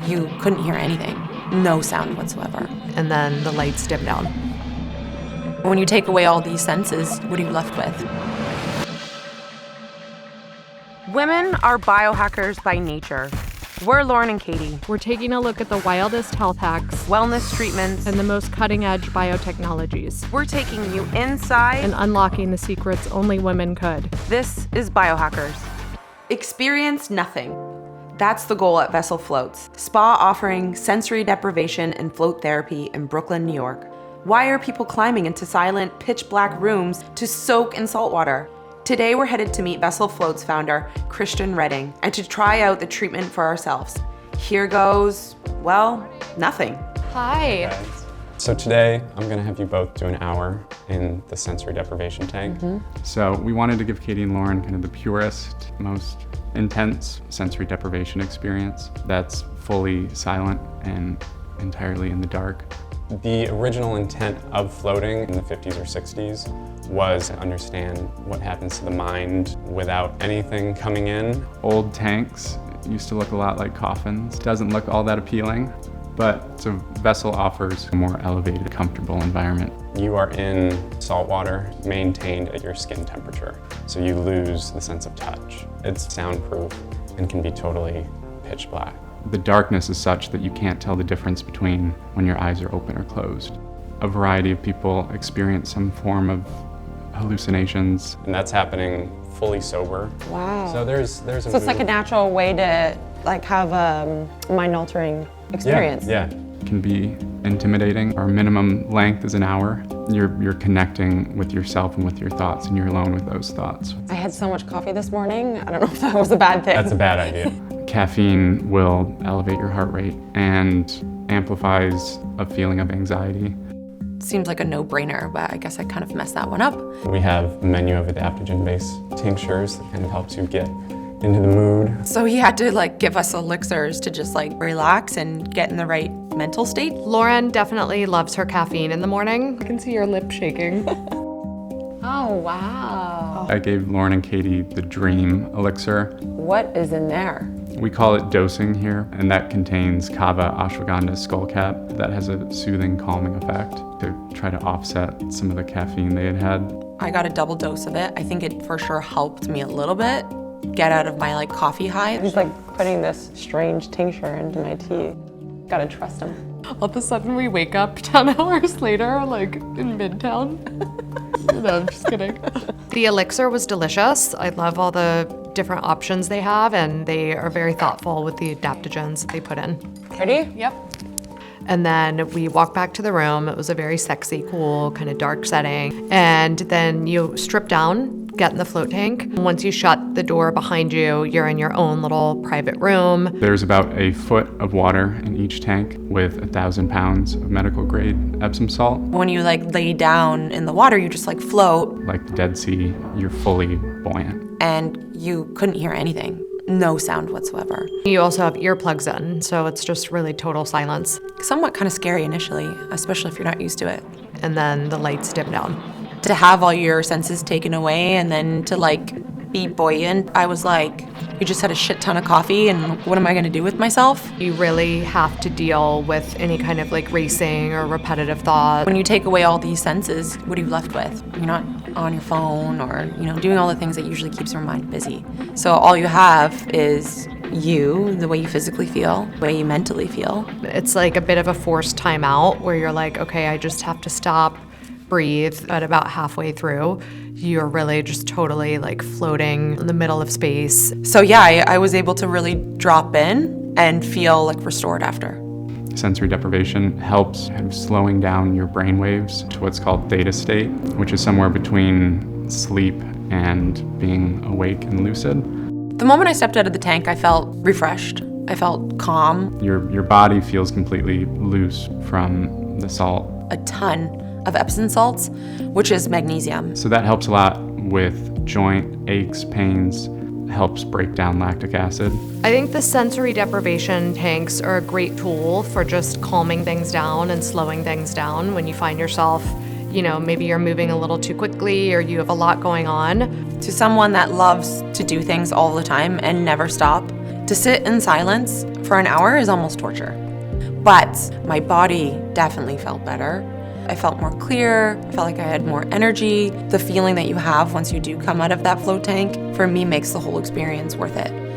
You couldn't hear anything. No sound whatsoever. And then the lights dim down. When you take away all these senses, what are you left with? Women are biohackers by nature. We're Lauren and Katie. We're taking a look at the wildest health hacks, Wellness treatments, and the most cutting-edge biotechnologies, we're taking you inside and unlocking the secrets only women could. This is Biohack-HERS. Experience nothing. That's the goal at Vessel Floats, spa offering sensory deprivation and float therapy in Brooklyn, New York. Why are people climbing into silent, pitch black rooms to soak in saltwater? Today we're headed to meet Vessel Floats founder Christian Redding and to try out the treatment for ourselves. Here goes, well, nothing. Hi. So today I'm gonna have you both do an hour in the sensory deprivation tank. So we wanted to give Katie and Lauren kind of the purest, most intense sensory deprivation experience that's fully silent and entirely in the dark. The original intent of floating in the 50s or 60s was to understand what happens to the mind without anything coming in. Old tanks used to look a lot like coffins. Doesn't look all that appealing, but so Vessel offers a more elevated, comfortable environment. You are in salt water maintained at your skin temperature, so you lose the sense of touch. It's soundproof and can be totally pitch black. The darkness is such that you can't tell the difference between when your eyes are open or closed. A variety of people experience some form of hallucinations. And that's happening fully sober. Wow. So there's a So it's like a natural way to have a mind-altering experience. Yeah. It can be intimidating. Our minimum length is an hour. You're connecting with yourself and with your thoughts, and you're alone with those thoughts. I had so much coffee this morning. I don't know if that was a bad thing. That's a bad idea. Caffeine will elevate your heart rate and amplifies a feeling of anxiety. Seems like a no-brainer, but I guess I kind of messed that one up. We have a menu of adaptogen-based tinctures that kind of helps you get into the mood. So he had to give us elixirs to just relax and get in the right mental state. Lauren definitely loves her caffeine in the morning. I can see your lip shaking. Oh, wow. I gave Lauren and Katie the dream elixir. What is in there? We call it dosing here, and that contains kava ashwagandha skullcap that has a soothing, calming effect to try to offset some of the caffeine they had had. I got a double dose of it. I think it for sure helped me a little bit get out of my coffee high. He's putting this strange tincture into my tea. Gotta trust him. All of a sudden we wake up 10 hours later, in Midtown. No, I'm just kidding. The elixir was delicious. I love all the different options they have, and they are very thoughtful with the adaptogens they put in. Ready? Yep. And then we walked back to the room. It was a very sexy, cool, kind of dark setting. And then you strip down, get in the float tank. Once you shut the door behind you, you're in your own little private room. There's about a foot of water in each tank with 1,000 pounds of medical grade Epsom salt. When you lay down in the water, you just float. Like the Dead Sea, you're fully buoyant. And you couldn't hear anything. No sound whatsoever. You also have earplugs in, so it's just really total silence. Somewhat kind of scary initially, especially if you're not used to it. And then the lights dim down. To have all your senses taken away and then to be buoyant, I was you just had a shit ton of coffee and what am I gonna do with myself? You really have to deal with any kind of racing or repetitive thought. When you take away all these senses, what are you left with? You're not on your phone or doing all the things that usually keeps your mind busy. So all you have is you, the way you physically feel, the way you mentally feel. It's a bit of a forced timeout where you're okay, I just have to stop, breathe. At about halfway through, you're really just totally floating in the middle of space. So yeah, I was able to really drop in and feel restored after. Sensory deprivation helps slowing down your brain waves to what's called theta state, which is somewhere between sleep and being awake and lucid. The moment I stepped out of the tank, I felt refreshed. I felt calm. Your body feels completely loose from the salt. A ton of Epsom salts, which is magnesium. So that helps a lot with joint aches, pains, helps break down lactic acid. I think the sensory deprivation tanks are a great tool for just calming things down and slowing things down when you find yourself, maybe you're moving a little too quickly or you have a lot going on. To someone that loves to do things all the time and never stop, To sit in silence for an hour is almost torture. But my body definitely felt better. I felt more clear, I felt like I had more energy. The feeling that you have once you do come out of that float tank, for me, makes the whole experience worth it.